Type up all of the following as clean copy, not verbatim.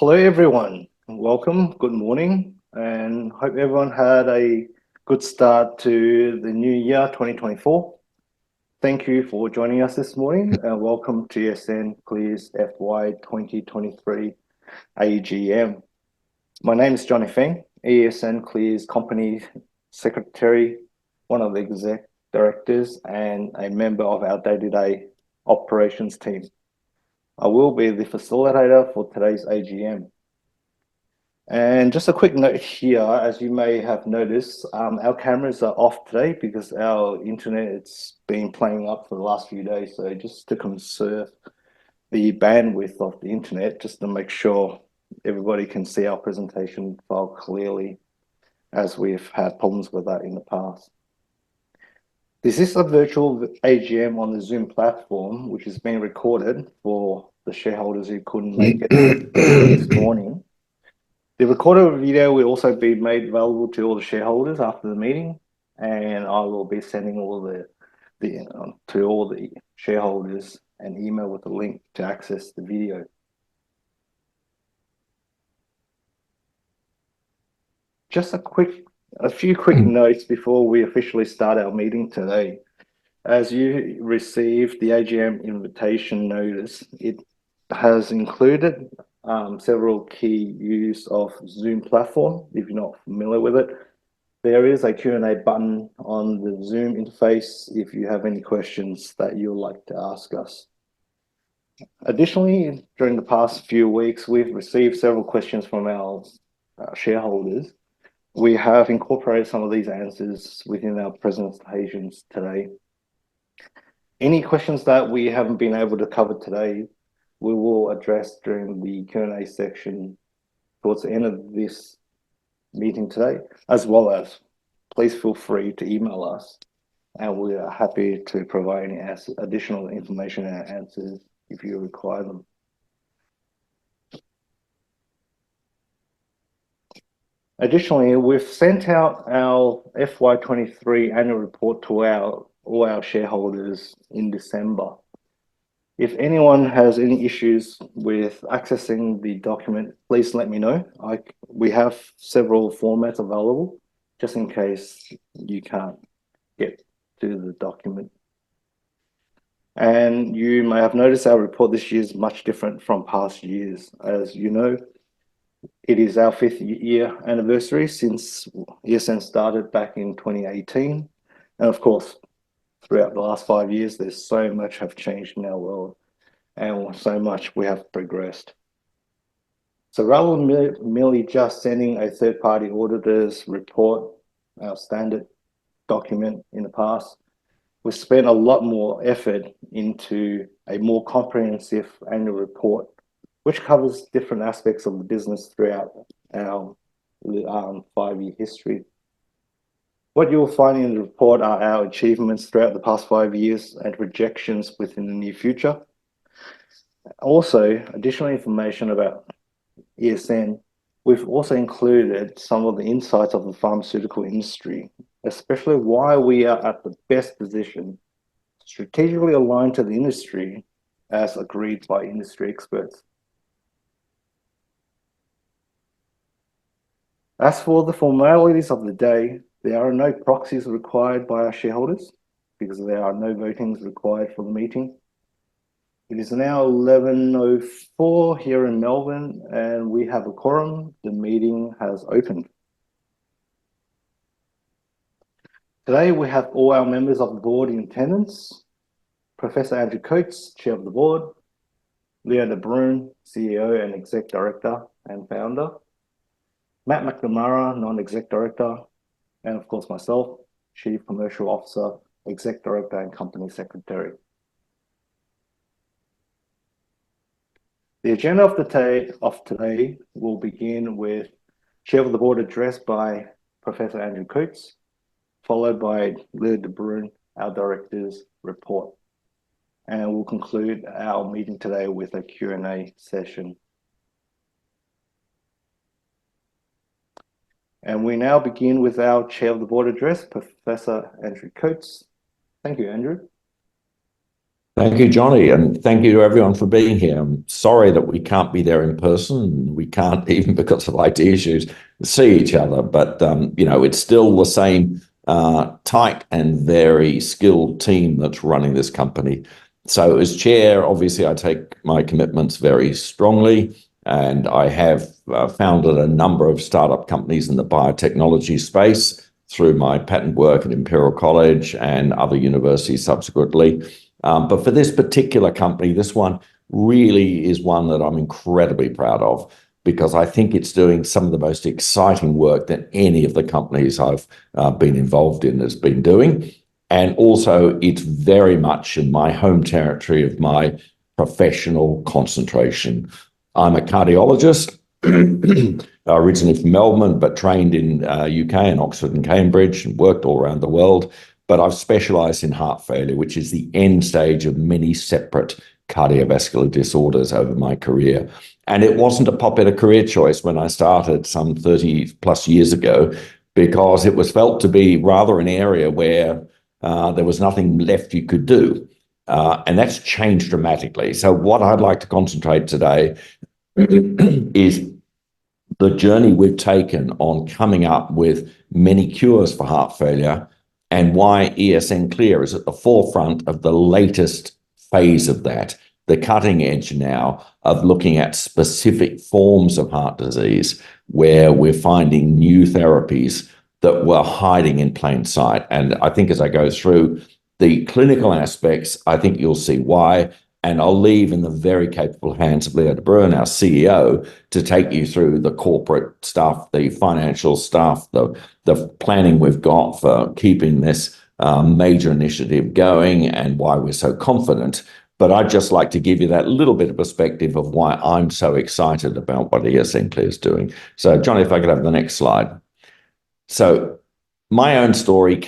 Hello everyone, welcome, good morning, and hope everyone had a good start to the new year 2024. Thank you for joining us this morning and welcome to ESN Clear's FY2023 AGM. My name is Johnny Feng, ESN Clear's Company Secretary, one of the exec directors and a member of our day-to-day operations team. I will be the facilitator for today's AGM. And just a quick note here, as you may have noticed, our cameras are off today because our internet it's been playing up for the last few days. So just to conserve the bandwidth of the internet, just to make sure everybody can see our presentation file clearly, as we've had problems with that in the past. This is a virtual AGM on the Zoom platform, which is being recorded for the shareholders who couldn't make it this morning. The recorded video will also be made available to all the shareholders after the meeting, and I will be sending all to all the shareholders an email with a link to access the video. Just a few quick notes before we officially start our meeting today. As you received the AGM invitation notice, it has included several key use of Zoom platform. If you're not familiar with it, there is a Q&A button on the Zoom interface if you have any questions that you'd like to ask us. Additionally, during the past few weeks, we've received several questions from our shareholders. We have incorporated some of these answers within our presentations today. Any questions that we haven't been able to cover today, we will address during the Q&A section towards the end of this meeting today, as well as please feel free to email us and we are happy to provide any additional information and answers if you require them. Additionally, we've sent out our FY23 annual report to all our shareholders in December. If anyone has any issues with accessing the document, please let me know. We have several formats available just in case you can't get to the document. And you may have noticed our report this year is much different from past years. As you know, it is our 5th year anniversary since ESN started back in 2018. And of course, throughout the last 5 years, there's so much have changed in our world and so much we have progressed. So rather than merely just sending a third-party auditor's report, our standard document in the past, we spent a lot more effort into a more comprehensive annual report, which covers different aspects of the business throughout our 5-year history. What you will find in the report are our achievements throughout the past 5 years and projections within the near future. Also, additional information about ESN. We've also included some of the insights of the pharmaceutical industry, especially why we are at the best position, strategically aligned to the industry as agreed by industry experts. As for the formalities of the day, there are no proxies required by our shareholders because there are no votings required for the meeting. It is now 11:04 here in Melbourne and we have a quorum. The meeting has opened. Today we have all our members of the board in attendance. Professor Andrew Coates, Chair of the Board. Bruin, CEO and Exec Director and Founder. Matt McNamara, Non-Exec Director. And of course myself, Chief Commercial Officer, Exec Director and Company Secretary. The agenda of today will begin with Chair of the Board address by Professor Andrew Coates, followed by Bruin, our Director's report. And we'll conclude our meeting today with a Q&A session. And we now begin with our Chair of the Board address, Professor Andrew Coates. Thank you, Andrew. Thank you, Johnny, and thank you to everyone for being here. I'm sorry that we can't be there in person. We can't, even because of IT issues, see each other. But it's still the same tight and very skilled team that's running this company. So, as chair, obviously, I take my commitments very strongly, and I have founded a number of startup companies in the biotechnology space through my patent work at Imperial College and other universities subsequently. But for this particular company, this one really is one that I'm incredibly proud of, because I think it's doing some of the most exciting work that any of the companies I've been involved in has been doing. And also, it's very much in my home territory of my professional concentration. I'm a cardiologist, originally from Melbourne, but trained in UK and Oxford and Cambridge, and worked all around the world. But I've specialised in heart failure, which is the end stage of many separate cardiovascular disorders over my career. And it wasn't a popular career choice when I started some 30 plus years ago, because it was felt to be rather an area where there was nothing left you could do. And that's changed dramatically. So what I'd like to concentrate today is the journey we've taken on coming up with many cures for heart failure, and why ESN Clear is at the forefront of the latest phase of that, the cutting edge now of looking at specific forms of heart disease where we're finding new therapies that were hiding in plain sight. And I think as I go through the clinical aspects, I think you'll see why. And I'll leave in the very capable hands of Bruin, our CEO, to take you through the corporate stuff, the financial stuff, the planning we've got for keeping this major initiative going, and why we're so confident. But I'd just like to give you that little bit of perspective of why I'm so excited about what ESN Clear is doing. So, Johnny, if I could have the next slide. So, my own story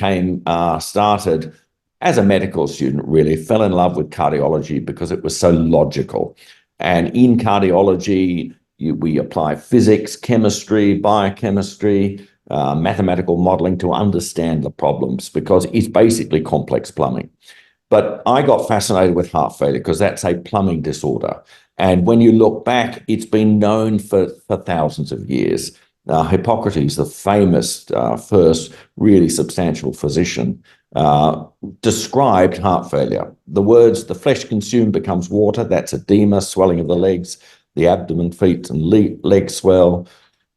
started as a medical student, really fell in love with cardiology because it was so logical. And in cardiology, we apply physics, chemistry, biochemistry, mathematical modeling to understand the problems, because it's basically complex plumbing. But I got fascinated with heart failure because that's a plumbing disorder. And when you look back, it's been known for thousands of years. Hippocrates, the famous first really substantial physician, described heart failure. The words, the flesh consumed becomes water, that's edema, swelling of the legs, the abdomen, feet and legs swell,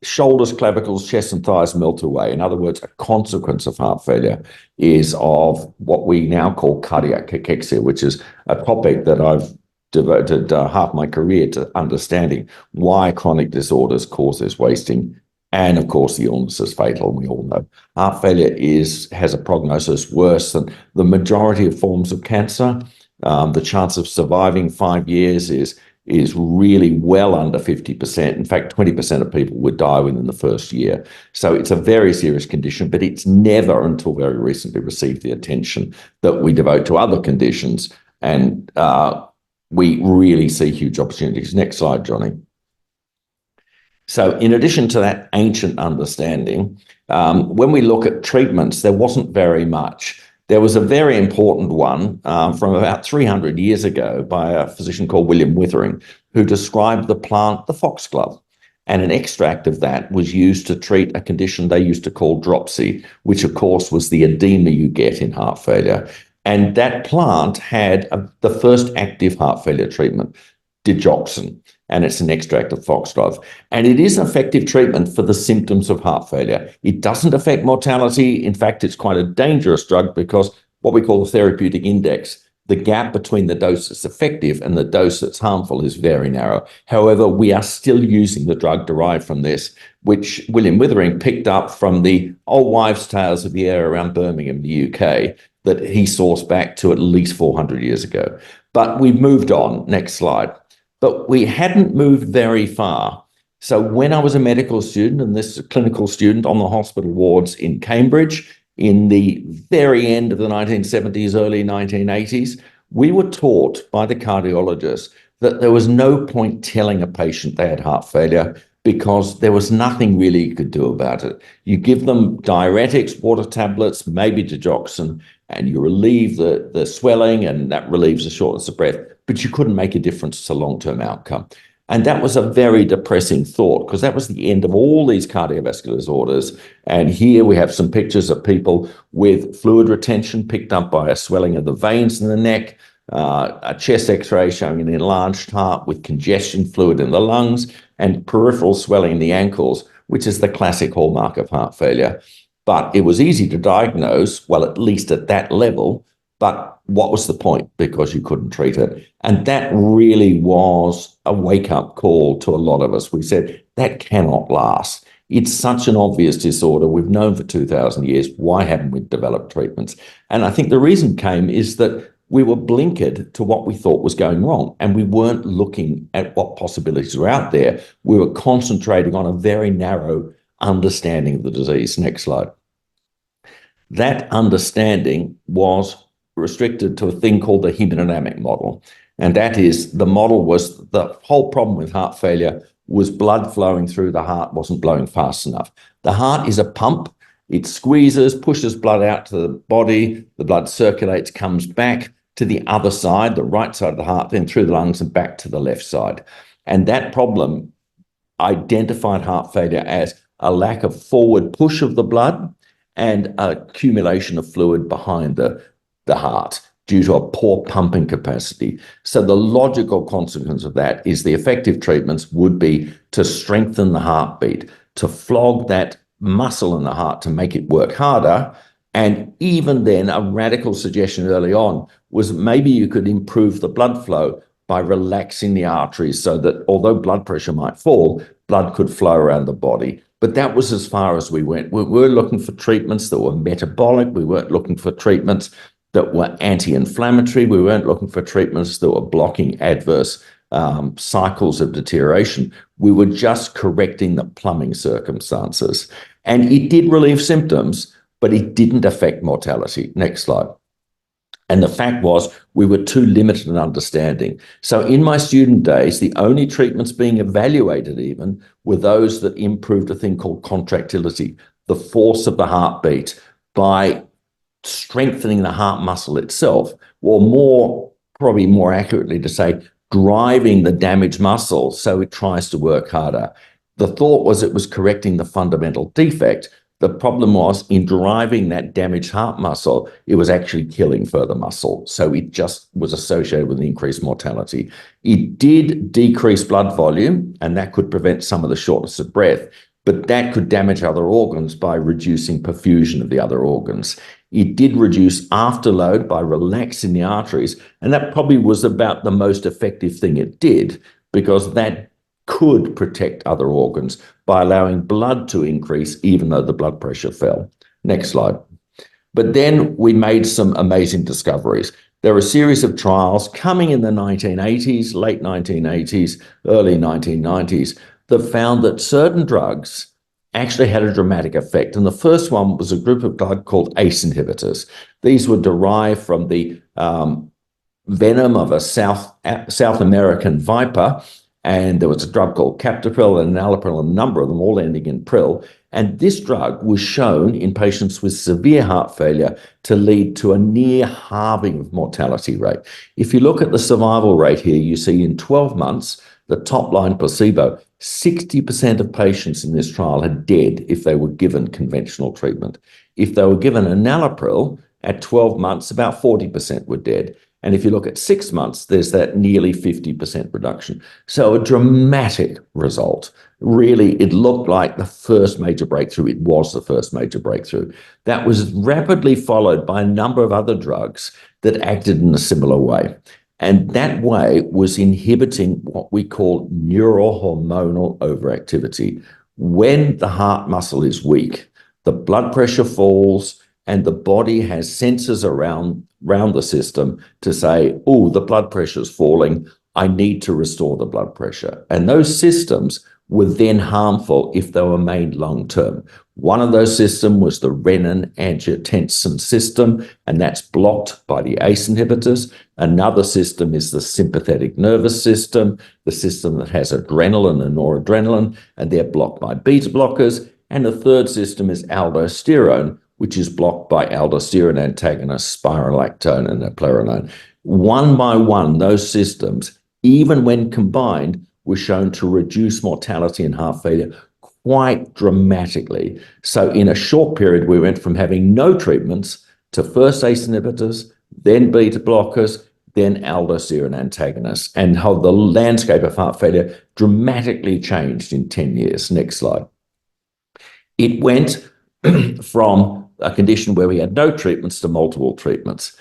shoulders, clavicles, chest and thighs melt away. In other words, a consequence of heart failure is of what we now call cardiac cachexia, which is a topic that I've devoted half my career to understanding why chronic disorders cause this wasting. And of course, the illness is fatal, and we all know heart failure has a prognosis worse than the majority of forms of cancer. The chance of surviving 5 years is really well under 50%. In fact, 20% of people would die within the first year. So it's a very serious condition, but it's never until very recently received the attention that we devote to other conditions. And we really see huge opportunities. Next slide, Johnny. So in addition to that ancient understanding, when we look at treatments, there wasn't very much. There was a very important one from about 300 years ago by a physician called William Withering, who described the plant, the foxglove. And an extract of that was used to treat a condition they used to call dropsy, which of course was the edema you get in heart failure. And that plant had the first active heart failure treatment, digoxin, and it's an extract of foxglove. And it is an effective treatment for the symptoms of heart failure. It doesn't affect mortality. In fact, it's quite a dangerous drug because what we call the therapeutic index, the gap between the dose that's effective and the dose that's harmful, is very narrow. However, we are still using the drug derived from this, which William Withering picked up from the old wives' tales of the area around Birmingham, the UK, that he sourced back to at least 400 years ago. But we've moved on. Next slide. But we hadn't moved very far. So when I was a medical student, and this clinical student on the hospital wards in Cambridge in the very end of the 1970s, early 1980s, we were taught by the cardiologists that there was no point telling a patient they had heart failure because there was nothing really you could do about it. You give them diuretics, water tablets, maybe digoxin, and you relieve the swelling, and that relieves the shortness of breath, but you couldn't make a difference to long-term outcome. And that was a very depressing thought, because that was the end of all these cardiovascular disorders. And here we have some pictures of people with fluid retention picked up by a swelling of the veins in the neck, a chest x-ray showing an enlarged heart with congestion fluid in the lungs, and peripheral swelling in the ankles, which is the classic hallmark of heart failure. But it was easy to diagnose, well, at least at that level, but what was the point? Because you couldn't treat it. And that really was a wake-up call to a lot of us. We said, that cannot last. It's such an obvious disorder. We've known for 2,000 years. Why haven't we developed treatments? And I think the reason came is that we were blinkered to what we thought was going wrong, and we weren't looking at what possibilities were out there. We were concentrating on a very narrow understanding of the disease. Next slide. That understanding was restricted to a thing called the hemodynamic model. And that is, the model was the whole problem with heart failure was blood flowing through the heart wasn't blowing fast enough. The heart is a pump. It squeezes, pushes blood out to the body. The blood circulates, comes back to the other side, the right side of the heart, then through the lungs and back to the left side. And that problem identified heart failure as a lack of forward push of the blood and accumulation of fluid behind the heart due to a poor pumping capacity. So the logical consequence of that is the effective treatments would be to strengthen the heartbeat, to flog that muscle in the heart to make it work harder. And even then, a radical suggestion early on was maybe you could improve the blood flow by relaxing the arteries so that although blood pressure might fall, blood could flow around the body. But that was as far as we went. We were looking for treatments that were metabolic. We weren't looking for treatments that were anti-inflammatory. We weren't looking for treatments that were blocking adverse cycles of deterioration. We were just correcting the plumbing circumstances. And it did relieve symptoms, but it didn't affect mortality. Next slide. And the fact was we were too limited in understanding. So in my student days, the only treatments being evaluated even were those that improved a thing called contractility, the force of the heartbeat, by strengthening the heart muscle itself, or probably more accurately to say, driving the damaged muscle so it tries to work harder. The thought was it was correcting the fundamental defect. The problem was in driving that damaged heart muscle, it was actually killing further muscle. So it just was associated with increased mortality. It did decrease blood volume, and that could prevent some of the shortness of breath, but that could damage other organs by reducing perfusion of the other organs. It did reduce afterload by relaxing the arteries, and that probably was about the most effective thing it did, because that could protect other organs by allowing blood to increase even though the blood pressure fell. Next slide. But then we made some amazing discoveries. There were a series of trials coming in the 1980s, late 1980s, early 1990s, that found that certain drugs actually had a dramatic effect. And the first one was a group of drugs called ACE inhibitors. These were derived from the venom of a South American viper. And there was a drug called captopril and enalapril, and a number of them all ending in pril. And this drug was shown in patients with severe heart failure to lead to a near halving of mortality rate. If you look at the survival rate here, you see in 12 months, the top line placebo, 60% of patients in this trial had died if they were given conventional treatment. If they were given enalapril at 12 months, about 40% were dead. And if you look at 6 months, there's that nearly 50% reduction. So a dramatic result. Really, it looked like the first major breakthrough. It was the first major breakthrough. That was rapidly followed by a number of other drugs that acted in a similar way. And that way was inhibiting what we call neurohormonal overactivity. When the heart muscle is weak, the blood pressure falls, and the body has sensors around the system to say, oh, the blood pressure is falling. I need to restore the blood pressure. And those systems were then harmful if they were made long-term. One of those systems was the renin-angiotensin system, and that's blocked by the ACE inhibitors. Another system is the sympathetic nervous system, the system that has adrenaline and noradrenaline, and they're blocked by beta blockers. And the third system is aldosterone, which is blocked by aldosterone antagonists, spirolactone and eplerenone. One by one, those systems, even when combined, were shown to reduce mortality and heart failure quite dramatically. So in a short period, we went from having no treatments to first ACE inhibitors, then beta blockers, then aldosterone antagonists, and how the landscape of heart failure dramatically changed in 10 years. Next slide. It went from a condition where we had no treatments to multiple treatments.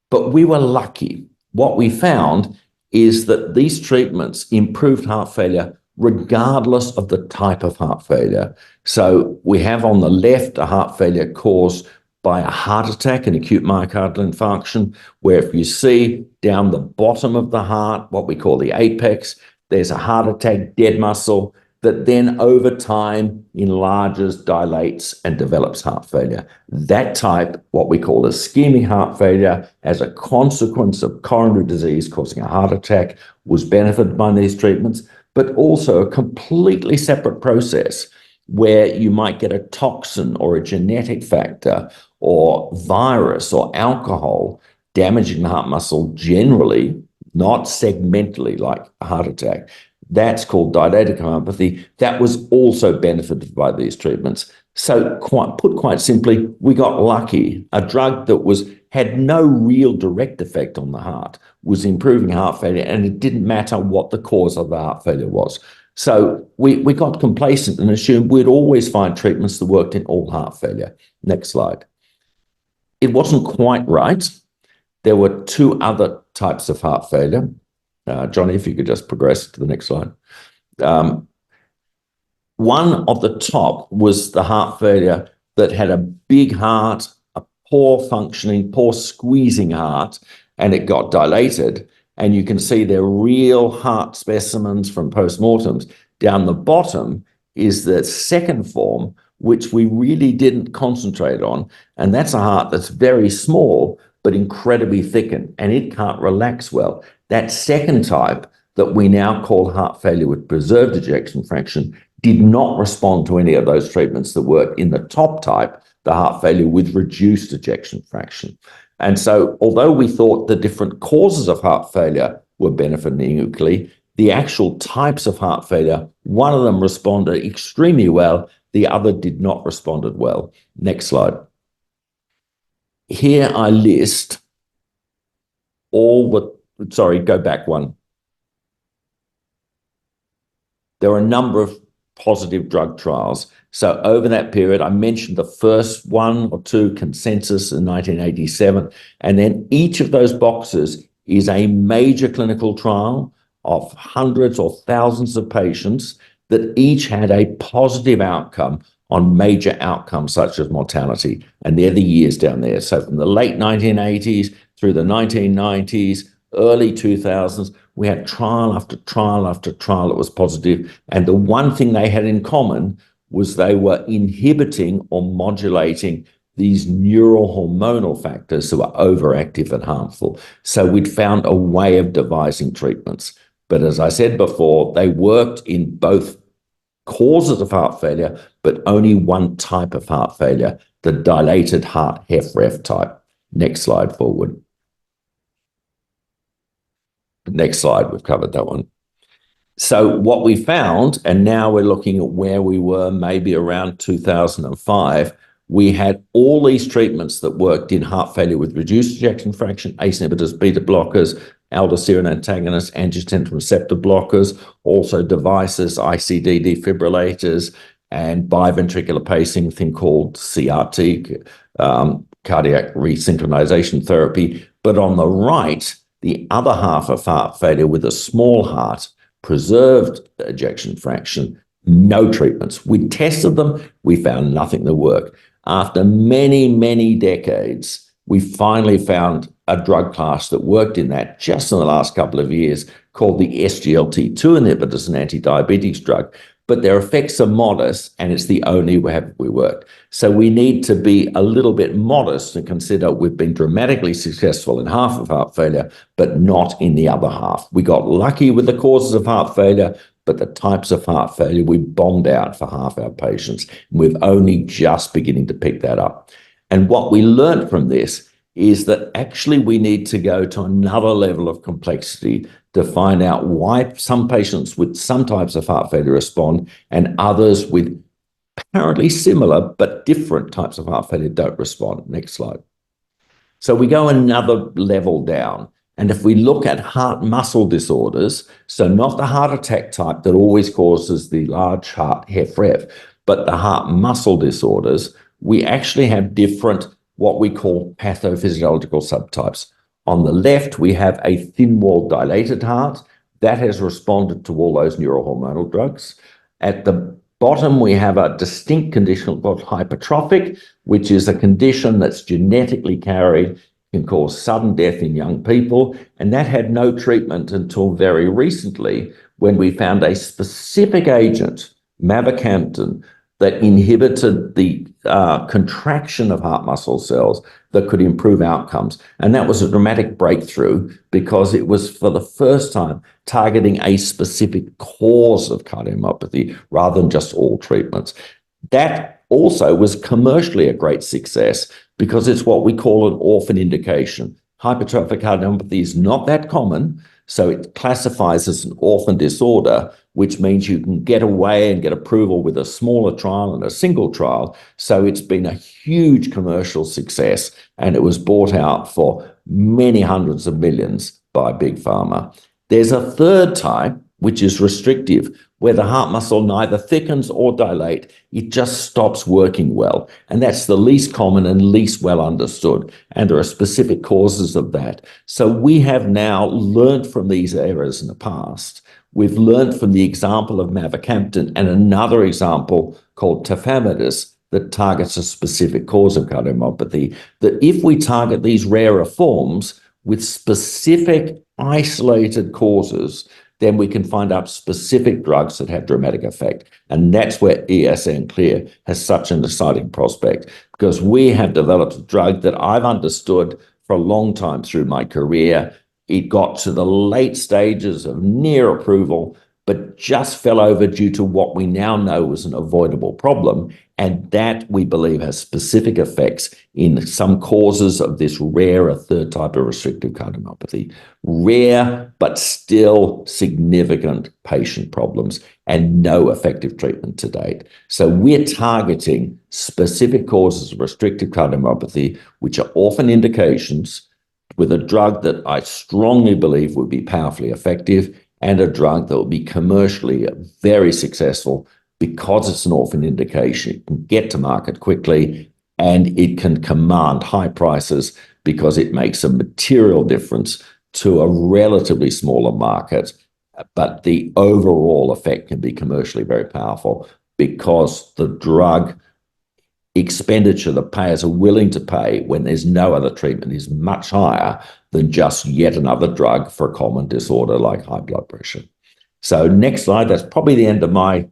But we were lucky. What we found is that these treatments improved heart failure regardless of the type of heart failure. So we have on the left a heart failure caused by a heart attack, an acute myocardial infarction, where if you see down the bottom of the heart, what we call the apex, there's a heart attack, dead muscle, that then over time enlarges, dilates, and develops heart failure. That type, what we call ischemic heart failure, as a consequence of coronary disease causing a heart attack, was benefited by these treatments, but also a completely separate process where you might get a toxin or a genetic factor or virus or alcohol damaging the heart muscle generally, not segmentally like a heart attack. That's called dilated cardiomyopathy. That was also benefited by these treatments. So put quite simply, we got lucky. A drug that had no real direct effect on the heart was improving heart failure, and it didn't matter what the cause of the heart failure was. So we got complacent and assumed we'd always find treatments that worked in all heart failure. Next slide. It wasn't quite right. There were two other types of heart failure. Johnny, if you could just progress to the next slide. One of the top was the heart failure that had a big heart, a poor functioning, poor squeezing heart, and it got dilated. And you can see they're real heart specimens from postmortems. Down the bottom is the second form, which we really didn't concentrate on. And that's a heart that's very small, but incredibly thickened, and it can't relax well. That second type that we now call heart failure with preserved ejection fraction did not respond to any of those treatments that worked in the top type, the heart failure with reduced ejection fraction. And so although we thought the different causes of heart failure were benefiting equally, the actual types of heart failure, one of them responded extremely well, the other did not respond well. Next slide. Here I list all the, sorry, go back one. There are a number of positive drug trials. So over that period, I mentioned the first one or two, Consensus in 1987, and then each of those boxes is a major clinical trial of hundreds or thousands of patients that each had a positive outcome on major outcomes such as mortality. And they're the years down there. So from the late 1980s through the 1990s, early 2000s, we had trial after trial after trial that was positive. And the one thing they had in common was they were inhibiting or modulating these neurohormonal factors that were overactive and harmful. So we'd found a way of devising treatments. But as I said before, they worked in both causes of heart failure, but only one type of heart failure, the dilated heart HFrEF type. Next slide forward. Next slide, we've covered that one. So what we found, and now we're looking at where we were maybe around 2005, we had all these treatments that worked in heart failure with reduced ejection fraction, ACE inhibitors, beta blockers, aldosterone antagonists, angiotensin receptor blockers, also devices, ICD defibrillators, and biventricular pacing, thing called CRT, cardiac resynchronization therapy. But on the right, the other half of heart failure with a small heart, preserved ejection fraction, no treatments. We tested them, we found nothing that worked. After many, many decades, we finally found a drug class that worked in that just in the last couple of years called the SGLT2 inhibitors, an anti-diabetes drug. but their effects are modest, and it's the only way we worked. So we need to be a little bit modest and consider we've been dramatically successful in half of heart failure, but not in the other half. We got lucky with the causes of heart failure, but the types of heart failure we bombed out for half our patients. We're only just beginning to pick that up. And what we learned from this is that actually we need to go to another level of complexity to find out why some patients with some types of heart failure respond and others with apparently similar but different types of heart failure don't respond. Next slide. So we go another level down. And if we look at heart muscle disorders, so not the heart attack type that always causes the large heart HFrEF, but the heart muscle disorders, we actually have different what we call pathophysiological subtypes. On the left, we have a thin-walled dilated heart that has responded to all those neurohormonal drugs. At the bottom, we have a distinct condition called hypertrophic, which is a condition that's genetically carried, can cause sudden death in young people, and that had no treatment until very recently when we found a specific agent, mavacamten, that inhibited the contraction of heart muscle cells that could improve outcomes. And that was a dramatic breakthrough because it was for the first time targeting a specific cause of cardiomyopathy rather than just all treatments. That also was commercially a great success because it's what we call an orphan indication. Hypertrophic cardiomyopathy is not that common, so it classifies as an orphan disorder, which means you can get away and get approval with a smaller trial and a single trial. So it's been a huge commercial success, and it was bought out for many hundreds of millions by Big Pharma. There's a third type, which is restrictive, where the heart muscle neither thickens or dilate, it just stops working well. And that's the least common and least well understood. And there are specific causes of that. So we have now learned from these errors in the past. We've learned from the example of mavacamten and another example called tafamidis that targets a specific cause of cardiomyopathy, that if we target these rarer forms with specific isolated causes, then we can find out specific drugs that have dramatic effect. And that's where ESN Clear has such an exciting prospect, because we have developed a drug that I've understood for a long time through my career. It got to the late stages of near approval, but just fell over due to what we now know was an avoidable problem. And that, we believe, has specific effects in some causes of this rarer third type of restrictive cardiomyopathy. Rare, but still significant patient problems and no effective treatment to date. So we're targeting specific causes of restrictive cardiomyopathy, which are orphan indications, with a drug that I strongly believe would be powerfully effective and a drug that will be commercially very successful because it's an orphan indication. It can get to market quickly and it can command high prices because it makes a material difference to a relatively smaller market. But the overall effect can be commercially very powerful because the drug expenditure that payers are willing to pay when there's no other treatment is much higher than just yet another drug for a common disorder like high blood pressure. So next slide, that's probably the end of my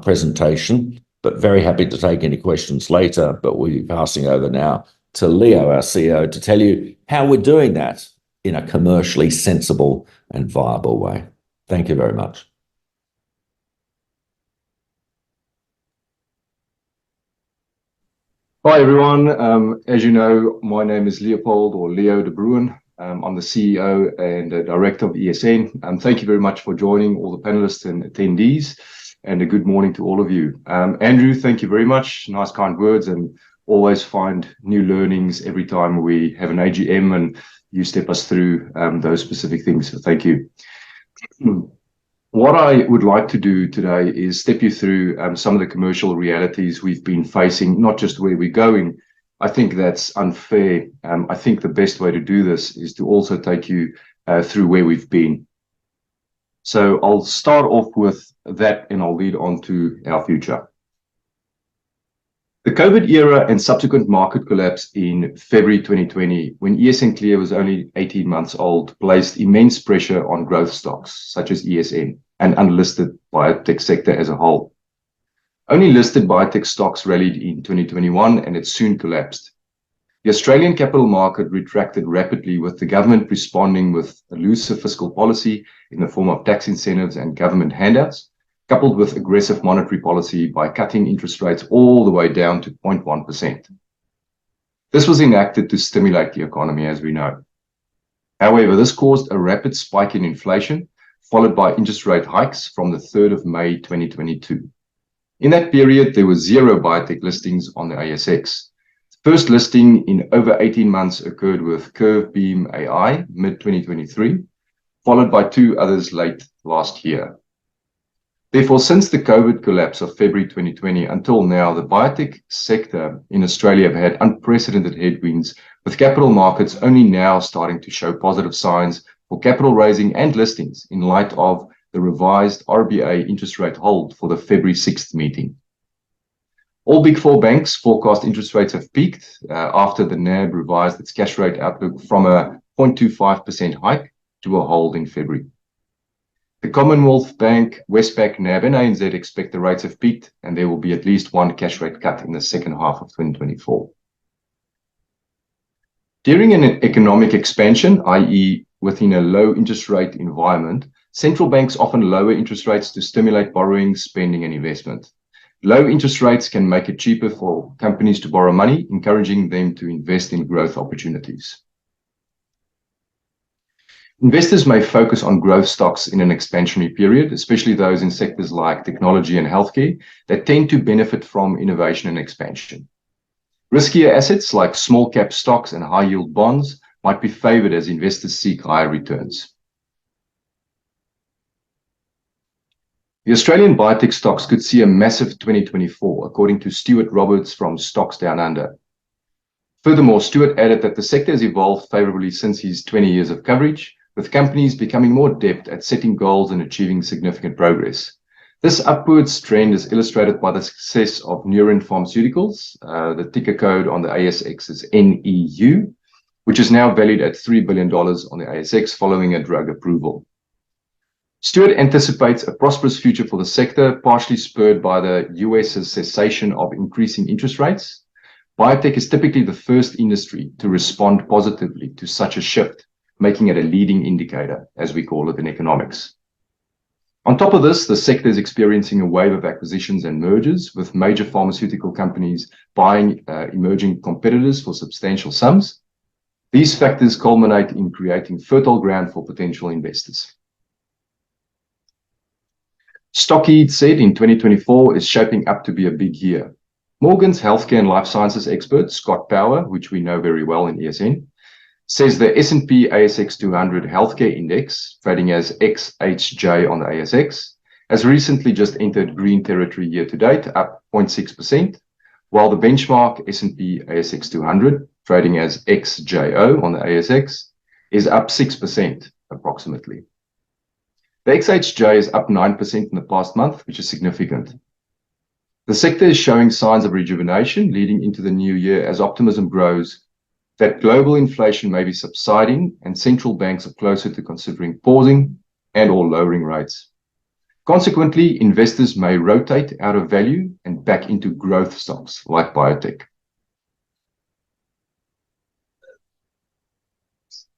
presentation, but very happy to take any questions later. But we'll be passing over now to Leo, our CEO, to tell you how we're doing that in a commercially sensible and viable way. Thank you very much. Hi everyone, as you know, my name is Leopold or Leo de Bruin. I'm the CEO and Director of ESN. Thank you very much for joining all the panelists and attendees, and a good morning to all of you. Andrew, thank you very much. Nice kind words, and always find new learnings every time we have an AGM and you step us through those specific things. So thank you. What I would like to do today is step you through some of the commercial realities we've been facing, not just where we're going. I think that's unfair. I think the best way to do this is to also take you through where we've been. So I'll start off with that and I'll lead on to our future. The COVID era and subsequent market collapse in February 2020, when ESN Clear was only 18 months old, placed immense pressure on growth stocks such as ESN. and unlisted biotech sector as a whole. Only listed biotech stocks rallied in 2021 and it soon collapsed. The Australian capital market retracted rapidly, with the government responding with a looser fiscal policy in the form of tax incentives and government handouts, coupled with aggressive monetary policy by cutting interest rates all the way down to 0.1%. This was enacted to stimulate the economy, as we know. However, this caused a rapid spike in inflation, followed by interest rate hikes from the 3rd of May 2022. In that period, there were 0 biotech listings on the ASX. The first listing in over 18 months occurred with Curvebeam AI mid-2023, followed by 2 others late last year. Therefore, since the COVID collapse of February 2020 until now, the biotech sector in Australia have had unprecedented headwinds, with capital markets only now starting to show positive signs for capital raising and listings in light of the revised RBA interest rate hold for the February 6th meeting. All Big Four banks forecast interest rates have peaked after the NAB revised its cash rate outlook from a 0.25% hike to a hold in February. The Commonwealth Bank, Westpac, NAB and ANZ expect the rates have peaked and there will be at least 1 cash rate cut in the second half of 2024. During an economic expansion, i.e. within a low interest rate environment, central banks often lower interest rates to stimulate borrowing, spending and investment. Low interest rates can make it cheaper for companies to borrow money, encouraging them to invest in growth opportunities. Investors may focus on growth stocks in an expansionary period, especially those in sectors like technology and healthcare that tend to benefit from innovation and expansion. Riskier assets like small cap stocks and high yield bonds might be favored as investors seek higher returns. The Australian biotech stocks could see a massive 2024, according to Stuart Roberts from Stocks Down Under. Furthermore, Stuart added that the sector has evolved favorably since his 20 years of coverage, with companies becoming more adept at setting goals and achieving significant progress. This upwards trend is illustrated by the success of Neuren Pharmaceuticals. The ticker code on the ASX is NEU, which is now valued at $3 billion on the ASX following a drug approval. Stuart anticipates a prosperous future for the sector, partially spurred by the US's cessation of increasing interest rates. Biotech is typically the first industry to respond positively to such a shift, making it a leading indicator, as we call it in economics. On top of this, the sector is experiencing a wave of acquisitions and mergers, with major pharmaceutical companies buying emerging competitors for substantial sums. These factors culminate in creating fertile ground for potential investors. Stockheed said in 2024 is shaping up to be a big year. Morgan's healthcare and life sciences expert, Scott Power, which we know very well in ESN, says the S&P ASX 200 healthcare index, trading as XHJ on the ASX, has recently just entered green territory year to date, up 0.6%, while the benchmark S&P ASX 200, trading as XJO on the ASX, is up 6% approximately. The XHJ is up 9% in the past month, which is significant. The sector is showing signs of rejuvenation leading into the new year as optimism grows that global inflation may be subsiding and central banks are closer to considering pausing and or lowering rates. Consequently, investors may rotate out of value and back into growth stocks like biotech.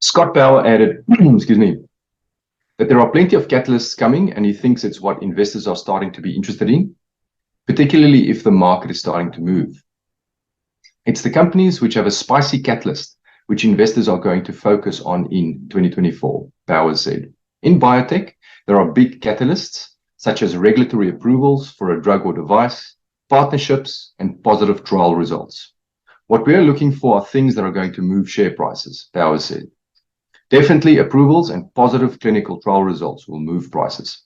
Scott Power added, that there are plenty of catalysts coming, and he thinks it's what investors are starting to be interested in, particularly if the market is starting to move. It's the companies which have a spicy catalyst, which investors are going to focus on in 2024, Power said. In biotech, there are big catalysts, such as regulatory approvals for a drug or device, partnerships, and positive trial results. What we are looking for are things that are going to move share prices, Power said. Definitely approvals and positive clinical trial results will move prices.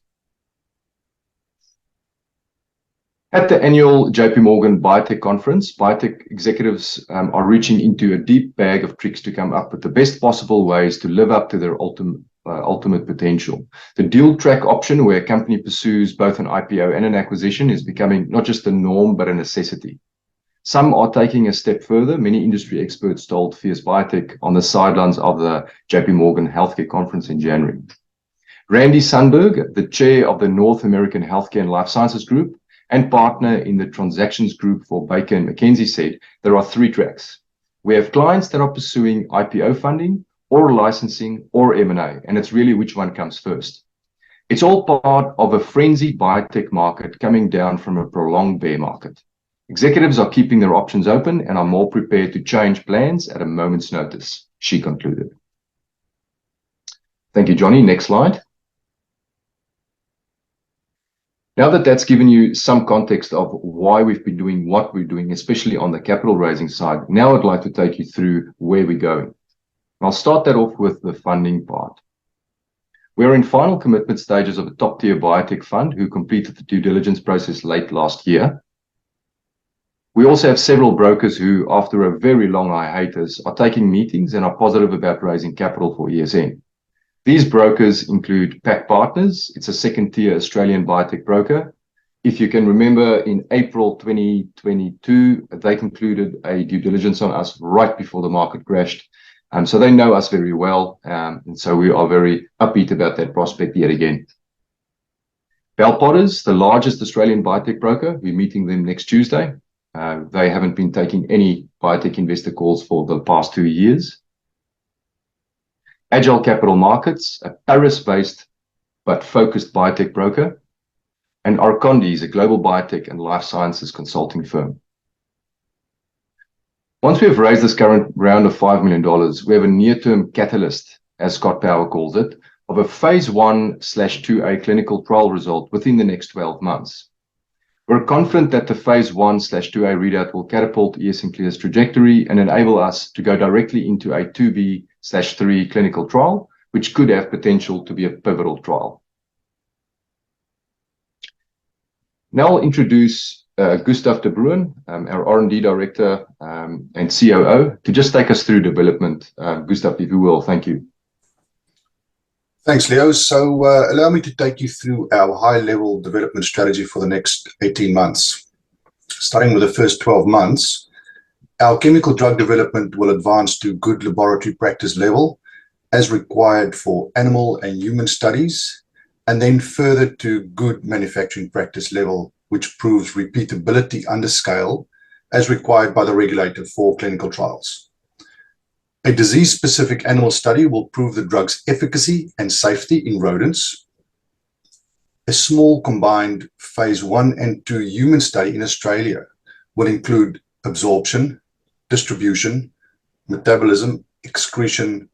At the annual JP Morgan Biotech Conference, biotech executives are reaching into a deep bag of tricks to come up with the best possible ways to live up to their ultimate potential. The dual track option, where a company pursues both an IPO and an acquisition, is becoming not just a norm, but a necessity. Some are taking a step further. Many industry experts told Fierce Biotech on the sidelines of the JP Morgan Healthcare Conference in January. Randy Sundberg, the chair of the North American Healthcare and Life Sciences Group and partner in the transactions group for Baker and McKenzie, said there are 3 tracks. We have clients that are pursuing IPO funding or licensing or M&A, and it's really which one comes first. It's all part of a frenzied biotech market coming down from a prolonged bear market. Executives are keeping their options open and are more prepared to change plans at a moment's notice, she concluded. Thank you, Johnny. Next slide. Now that that's given you some context of why we've been doing what we're doing, especially on the capital raising side, now I'd like to take you through where we're going. I'll start that off with the funding part. We're in final commitment stages of a top-tier biotech fund who completed the due diligence process late last year. We also have several brokers who, after a very long hiatus, are taking meetings and are positive about raising capital for ESN. These brokers include PAC Partners. It's a second-tier Australian biotech broker. If you can remember, in April 2022, they concluded a due diligence on us right before the market crashed. So they know us very well, and so we are very upbeat about that prospect yet again. Bell Potters, the largest Australian biotech broker, we're meeting them next Tuesday. They haven't been taking any biotech investor calls for the past 2 years. Agile Capital Markets, a Paris-based but focused biotech broker. And Arcondi is a global biotech and life sciences consulting firm. Once we have raised this current round of $5 million, we have a near-term catalyst, as Scott Power calls it, of a phase 1/2A clinical trial result within the next 12 months. We're confident that the phase 1/2A readout will catapult ESN Clear's trajectory and enable us to go directly into a 2B/3 clinical trial, which could have potential to be a pivotal trial. Now I'll introduce Gustav de Bruin, our R&D Director and COO, to just take us through development. Gustav, if you will, thank you. Thanks, Leo. So allow me to take you through our high-level development strategy for the next 18 months. Starting with the first 12 months, our chemical drug development will advance to good laboratory practice level as required for animal and human studies, and then further to good manufacturing practice level, which proves repeatability under scale as required by the regulator for clinical trials. A disease-specific animal study will prove the drug's efficacy and safety in rodents. A small combined phase 1 and 2 human study in Australia will include absorption, distribution, metabolism, excretion,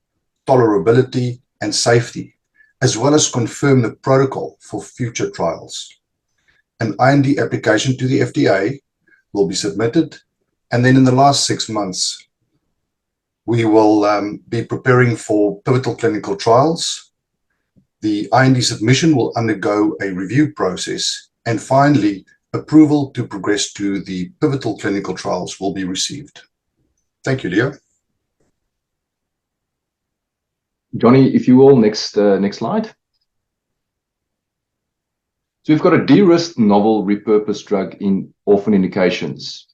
tolerability, and safety, as well as confirm the protocol for future trials. An IND application to the FDA will be submitted, and then in the last 6 months, we will be preparing for pivotal clinical trials. The IND submission will undergo a review process, and finally, approval to progress to the pivotal clinical trials will be received. Thank you, Leo. Johnny, if you will, next slide. So we've got a de-risked novel repurposed drug in orphan indications.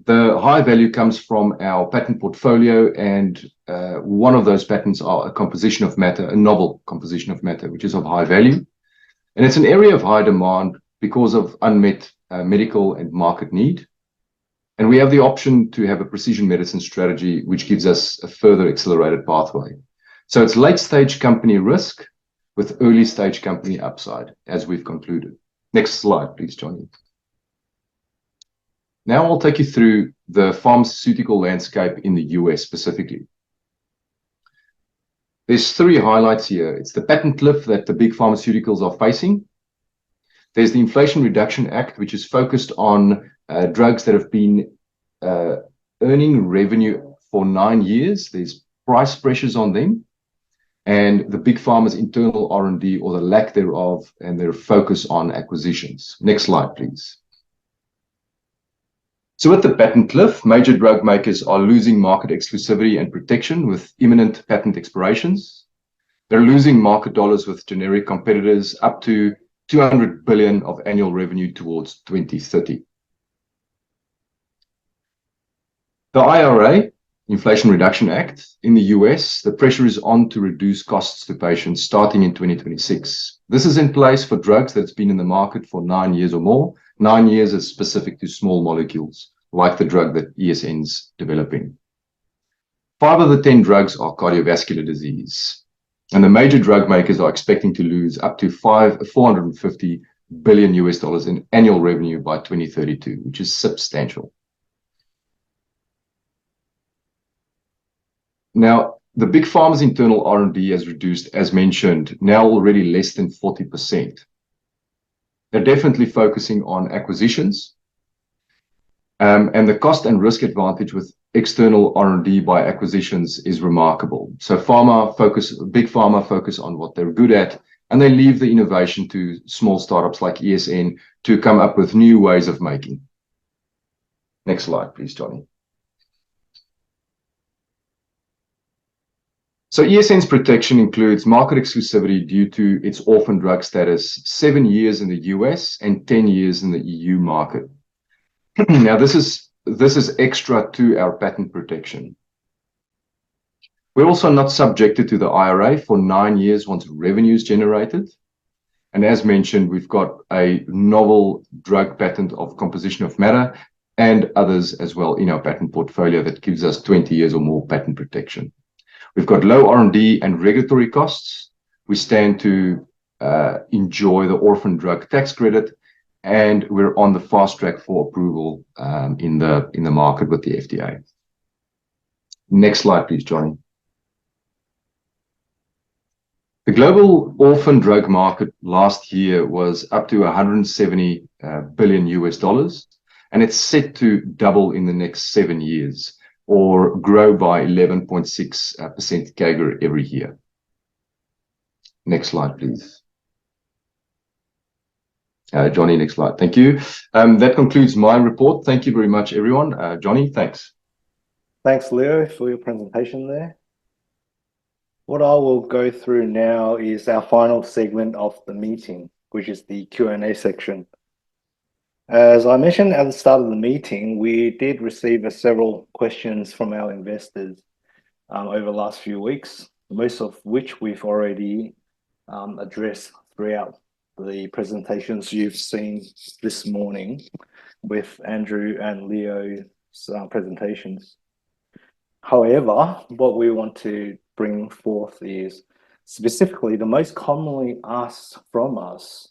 The high value comes from our patent portfolio, and one of those patents are a composition of matter, a novel composition of matter, which is of high value. And it's an area of high demand because of unmet medical and market need. And we have the option to have a precision medicine strategy, which gives us a further accelerated pathway. So it's late-stage company risk with early-stage company upside, as we've concluded. Next slide, please, Johnny. Now I'll take you through the pharmaceutical landscape in the US specifically. There's 3 highlights here. It's the patent cliff that the big pharmaceuticals are facing. There's the Inflation Reduction Act, which is focused on drugs that have been earning revenue for 9 years. There's price pressures on them. And the big pharma's internal R&D, or the lack thereof, and their focus on acquisitions. Next slide, please. So at the patent cliff, major drug makers are losing market exclusivity and protection with imminent patent expirations. They're losing market dollars with generic competitors up to $200 billion of annual revenue towards 2030. The IRA Inflation Reduction Act in the US, the pressure is on to reduce costs to patients starting in 2026. This is in place for drugs that's been in the market for 9 years or more. 9 years is specific to small molecules, like the drug that ESN's developing. 5 of the 10 drugs are cardiovascular disease, and the major drug makers are expecting to lose up to $450 billion in annual revenue by 2032, which is substantial. Now, the big pharma's internal R&D has reduced, as mentioned, now already less than 40%. They're definitely focusing on acquisitions, and the cost and risk advantage with external R&D by acquisitions is remarkable. So big pharma focus on what they're good at, and they leave the innovation to small startups like ESN to come up with new ways of making. Next slide, please, Johnny. So ESN's protection includes market exclusivity due to its orphan drug status, 7 years in the US and 10 years in the EU market. Now, this is extra to our patent protection. We're also not subjected to the IRA for 9 years once revenue is generated. And as mentioned, we've got a novel drug patent of composition of matter and others as well in our patent portfolio that gives us 20 years or more patent protection. We've got low R&D and regulatory costs. We stand to enjoy the orphan drug tax credit, and we're on the fast track for approval in the market with the FDA. Next slide, please, Johnny. The global orphan drug market last year was up to $170 billion, and it's set to double in the next 7 years, or grow by 11.6% CAGR every year. Next slide, please. Johnny, next slide. Thank you. That concludes my report. Thank you very much, everyone. Johnny, thanks. Thanks, Leo, for your presentation there. What I will go through now is our final segment of the meeting, which is the Q&A section. As I mentioned at the start of the meeting, we did receive several questions from our investors over the last few weeks, most of which we've already addressed throughout the presentations you've seen this morning with Andrew and Leo's presentations. However, what we want to bring forth is specifically the most commonly asked from us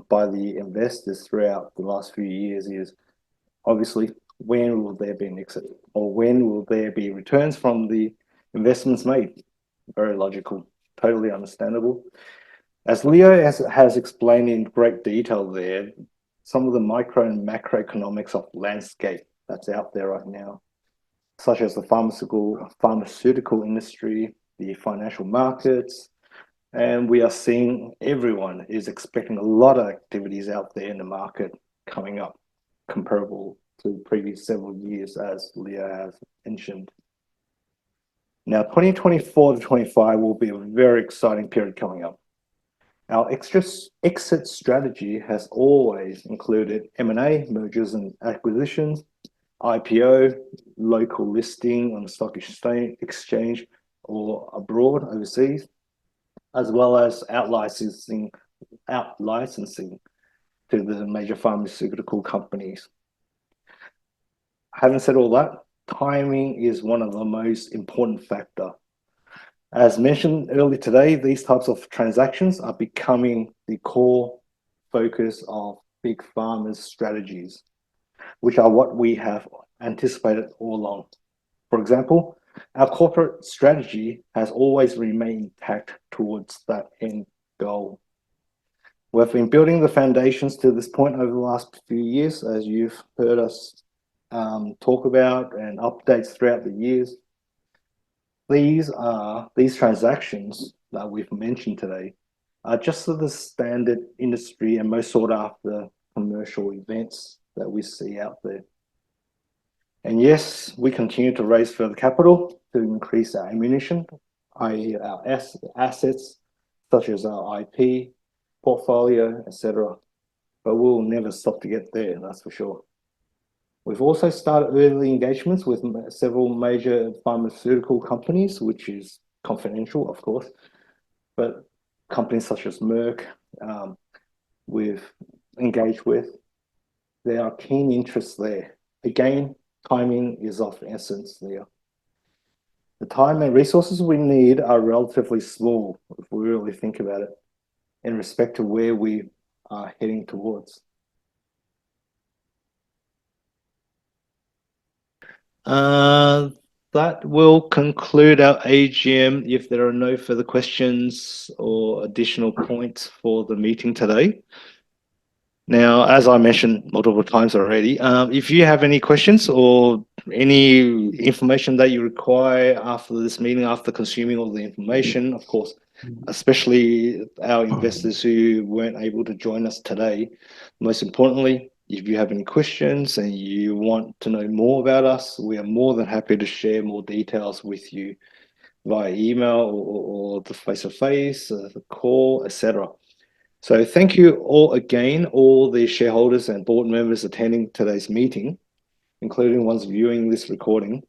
by the investors throughout the last few years is obviously, when will there be an exit, or when will there be returns from the investments made? Very logical, totally understandable. As Leo has explained in great detail there, some of the micro and macroeconomics of landscape that's out there right now, such as the pharmaceutical industry, the financial markets, and we are seeing everyone is expecting a lot of activities out there in the market coming up, comparable to the previous several years, as Leo has mentioned. Now, 2024 to 25 will be a very exciting period coming up. Our exit strategy has always included M&A, mergers and acquisitions, IPO, local listing on the stock exchange or abroad, overseas, as well as out licensing to the major pharmaceutical companies. Having said all that, timing is one of the most important factors. As mentioned earlier today, these types of transactions are becoming the core focus of big pharma's strategies, which are what we have anticipated all along. For example, our corporate strategy has always remained intact towards that end goal. We've been building the foundations to this point over the last few years, as you've heard us talk about and updates throughout the years. These transactions that we've mentioned today are just the standard industry and most sought after commercial events that we see out there. And yes, we continue to raise further capital to increase our ammunition, i.e. our assets, such as our IP, portfolio, etc. But we'll never stop to get there, that's for sure. We've also started early engagements with several major pharmaceutical companies, which is confidential, of course, but companies such as Merck, we've engaged with. There are keen interests there. Again, timing is of essence there. The time and resources we need are relatively small, if we really think about it, in respect to where we are heading towards. That will conclude our AGM if there are no further questions or additional points for the meeting today. Now, as I mentioned multiple times already, if you have any questions or any information that you require after this meeting, after consuming all the information, of course, especially our investors who weren't able to join us today, most importantly, if you have any questions and you want to know more about us, we are more than happy to share more details with you via email or the face-to-face, the call, etc. So thank you all again, all the shareholders and board members attending today's meeting, including ones viewing this recording.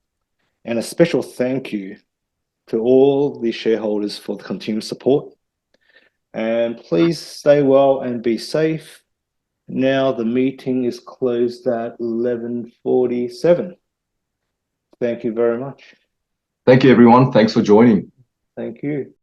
And a special thank you to all the shareholders for the continued support. And please stay well and be safe. Now the meeting is closed at 11:47. Thank you very much. Thank you, everyone. Thanks for joining. Thank you.